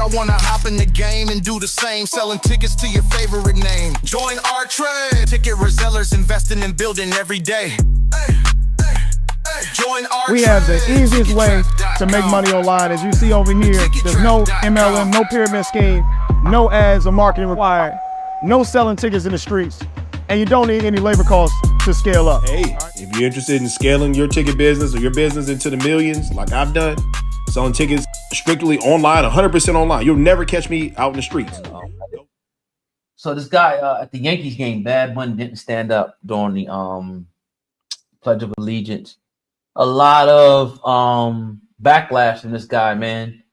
y'all wanna hop in the game and do the same, selling tickets to your favorite name. Join our trade. Ticket resellers investing in building every day. Join our We have the easiest way to make money online. As you see over here, there's no MLM, no pyramid scheme, no ads or marketing required, no selling tickets in the streets, and you don't need any labor costs to scale up. Hey, if you're interested in scaling your ticket business or your business into the millions, like I've done, selling tickets strictly online, 100% online, you'll never catch me out in the streets. So this guy at the Yankees game, Bad Bunny, didn't stand up during the Pledge of Allegiance. A lot of backlash from this guy, man,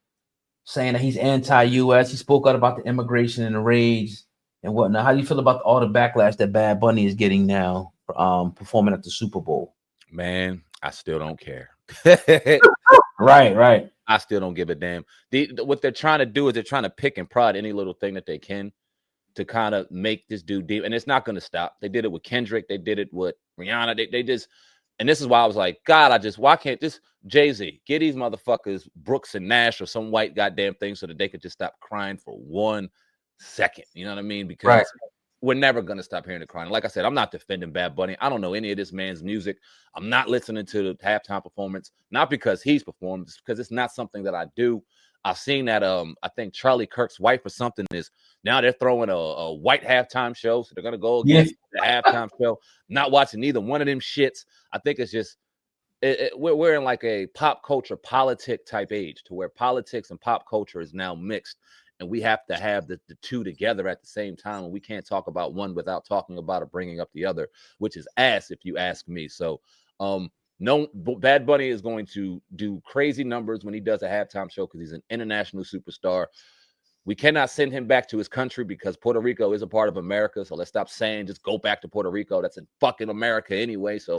saying that he's anti-U.S. He spoke out about the immigration and the raids and whatnot. How do you feel about all the backlash that Bad Bunny is getting now for performing at the Super Bowl? Man, I still don't care. Right. I still don't give a damn. What they're trying to do is they're trying to pick and prod any little thing that they can to kind of make this dude deep. And it's not going to stop. They did it with Kendrick. They did it with Rihanna. They just... And this is why I was like, God, why can't this Jay-Z get these motherfuckers Brooks and Nash or some white goddamn thing so that they could just stop crying for 1 second? You know what I mean? Because we're never going to stop hearing the crying. Like I said, I'm not defending Bad Bunny. I don't know any of this man's music. I'm not listening to the halftime performance, not because he's performed, it's because it's not something that I do. I've seen that I think Charlie Kirk's wife or something is now they're throwing a white halftime show, so they're gonna go against the halftime show. Not watching either one of them shits. I think it's just we're in like a pop culture politic type age to where politics and pop culture is now mixed, and we have to have the two together at the same time, and we can't talk about one without talking about or bringing up the other, which is ass if you ask me. So no, Bad Bunny is going to do crazy numbers when he does a halftime show because he's an international superstar. We cannot send him back to his country because Puerto Rico is a part of America. So let's stop saying just go back to Puerto Rico. That's in fucking America anyway. So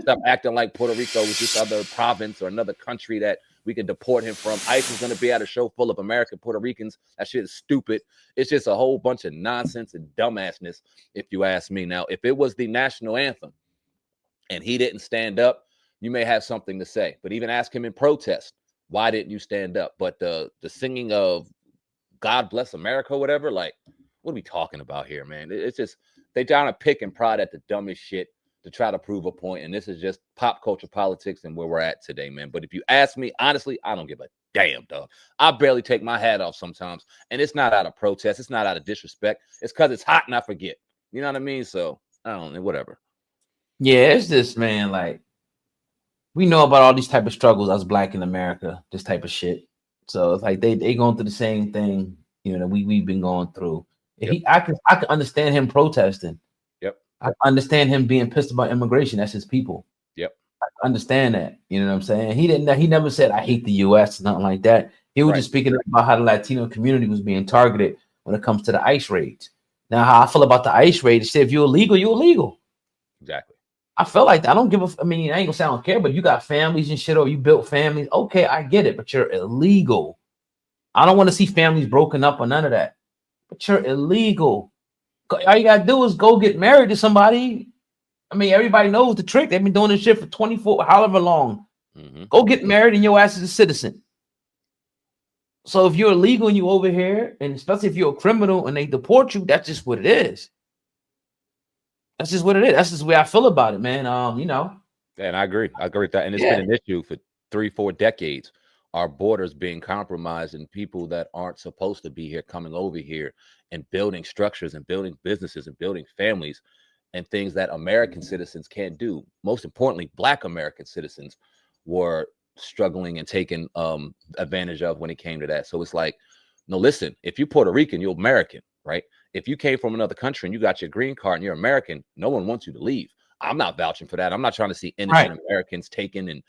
stop acting like Puerto Rico is this other province or another country that we can deport him from. ICE is going to be at a show full of American Puerto Ricans. That shit is stupid. It's just a whole bunch of nonsense and dumbassness, if you ask me. Now, if it was the national anthem and he didn't stand up, you may have something to say, but even ask him in protest, why didn't you stand up? But the singing of God Bless America, whatever, like, what are we talking about here, man? It's just, they trying to pick and prod at the dumbest shit to try to prove a point. And this is just pop culture politics and where we're at today, man. But if you ask me, honestly, I don't give a damn, dog. I barely take my hat off sometimes. And it's not out of protest. It's not out of disrespect. It's because it's hot and I forget. You know what I mean? So, I don't know, whatever. Yeah, it's just, man, like, we know about all these type of struggles as Black in America, this type of shit. So it's like they going through the same thing, you know, that we've been going through. Yep. I can understand him protesting. Yep. I understand him being pissed about immigration. That's his people. Yep. I understand that. You know what I'm saying? He never said I hate the US, nothing like that. He was just speaking about how the Latino community was being targeted when it comes to the ICE raids. Now, how I feel about the ICE raid is if you're illegal, you're illegal. Exactly. I feel like that. I don't give a. I mean, I ain't gonna say I don't care, but you got families and shit, or you built families. Okay, I get it, but you're illegal. I don't want to see families broken up or none of that. But you're illegal. All you gotta do is go get married to somebody. I mean, everybody knows the trick. They've been doing this shit for 24, however long. Mm-hmm. Go get married, and your ass is a citizen. So if you're illegal and you over here, and especially if you're a criminal and they deport you, that's just what it is. That's just what it is. That's just the way I feel about it, man. You know. And I agree. I agree with that. And it's been an issue for 3-4 decades. Our borders being compromised and people that aren't supposed to be here coming over here and building structures and building businesses and building families and things that American citizens can't do. Most importantly, Black American citizens were struggling and taken advantage of when it came to that. So it's like, no, listen, if you're Puerto Rican, you're American, right? If you came from another country and you got your green card and you're American, no one wants you to leave. I'm not vouching for that. I'm not trying to see innocent Americans taken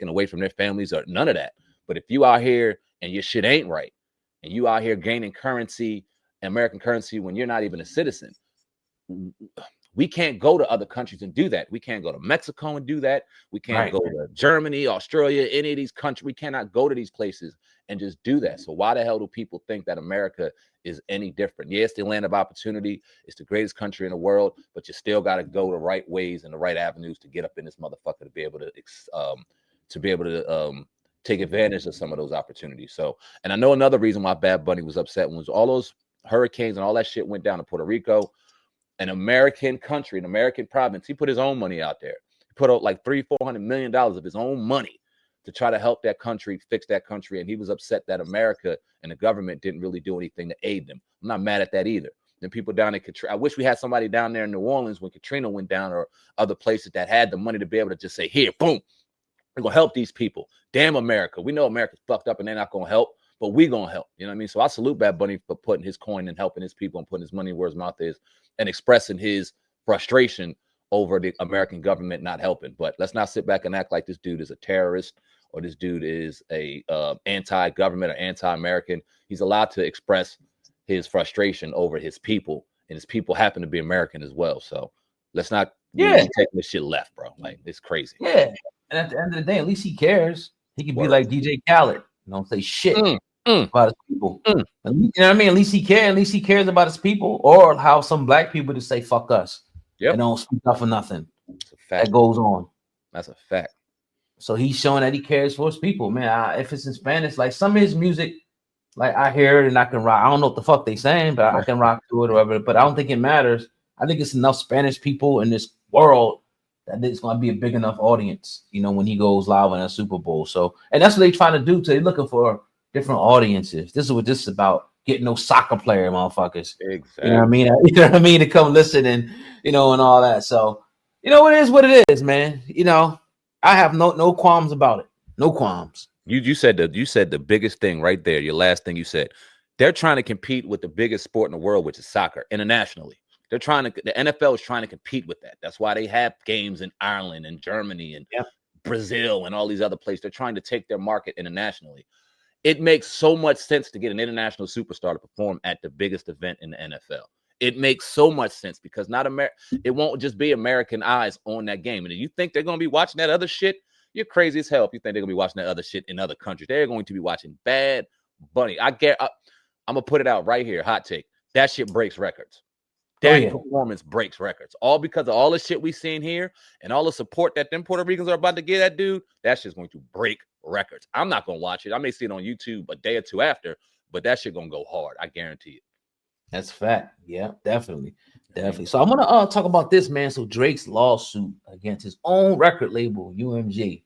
away from their families or none of that. But if you out here and your shit ain't right and you out here gaining currency, American currency, when you're not even a citizen, we can't go to other countries and do that. We can't go to Mexico and do that. We can't go to Germany, Australia, any of these countries. We cannot go to these places and just do that. So why the hell do people think that America is any different? Yes, the land of opportunity. It's the greatest country in the world, but you still got to go the right ways and the right avenues to get up in this motherfucker to be able to take advantage of some of those opportunities. So, and I know another reason why Bad Bunny was upset was all those hurricanes and all that shit went down to Puerto Rico, an American country, an American province. He put his own money out there. He put out like $300-400 million of his own money to try to help that country, fix that country. And he was upset that America and the government didn't really do anything to aid them. I'm not mad at that either. Then people down in Katrina, I wish we had somebody down there in New Orleans when Katrina went down, or other places that had the money to be able to just say, here, boom, we're going to help these people. Damn America. We know America's fucked up and they're not going to help, but we going to help. You know what I mean? So I salute Bad Bunny for putting his coin and helping his people and putting his money where his mouth is and expressing his frustration over the American government not helping. But let's not sit back and act like this dude is a terrorist or this dude is a anti-government or anti-American. He's allowed to express his frustration over his people, and his people happen to be American as well. So let's not take this shit left, bro. Like, it's crazy. Yeah. And at the end of the day, at least he cares. He could be like DJ Khaled, don't say shit about his people. You know what I mean? At least he cares. At least he cares about his people, or how some black people just say fuck us. And don't speak up for nothing. That goes on. That's a fact. So he's showing that he cares for his people, man. If it's in Spanish, like some of his music, like I hear it and I can rock. I don't know what the fuck they saying, but I can rock to it or whatever. But I don't think it matters. I think it's enough Spanish people in this world that it's going to be a big enough audience, you know, when he goes live in a Super Bowl. So, and that's what they're trying to do. They're looking for different audiences. This is what this is about. Getting no soccer player motherfuckers. Exactly. You know what I mean? You know what I mean? To come listen and, you know, and all that. So, you know, it is what it is, man. You know, I have no qualms about it. No qualms. You said the biggest thing right there. Your last thing you said. They're trying to compete with the biggest sport in the world, which is soccer, internationally. The NFL is trying to compete with that. That's why they have games in Ireland and Germany and Brazil and all these other places. They're trying to take their market internationally. It makes so much sense to get an international superstar to perform at the biggest event in the NFL. It makes so much sense because it won't just be American eyes on that game. And if you think they're going to be watching that other shit, you're crazy as hell if you think they're going to be watching that other shit in other countries. They're going to be watching Bad Bunny. I'm going to put it out right here. Hot take. That shit breaks records. That performance breaks records. All because of all the shit we seen here and all the support that them Puerto Ricans are about to get that dude. That shit's going to break records. I'm not going to watch it. I may see it on YouTube a day or two after, but that shit going to go hard. I guarantee it. That's fact. Yeah, definitely. Definitely. So I'm going to talk about this, man. So Drake's lawsuit against his own record label, UMG.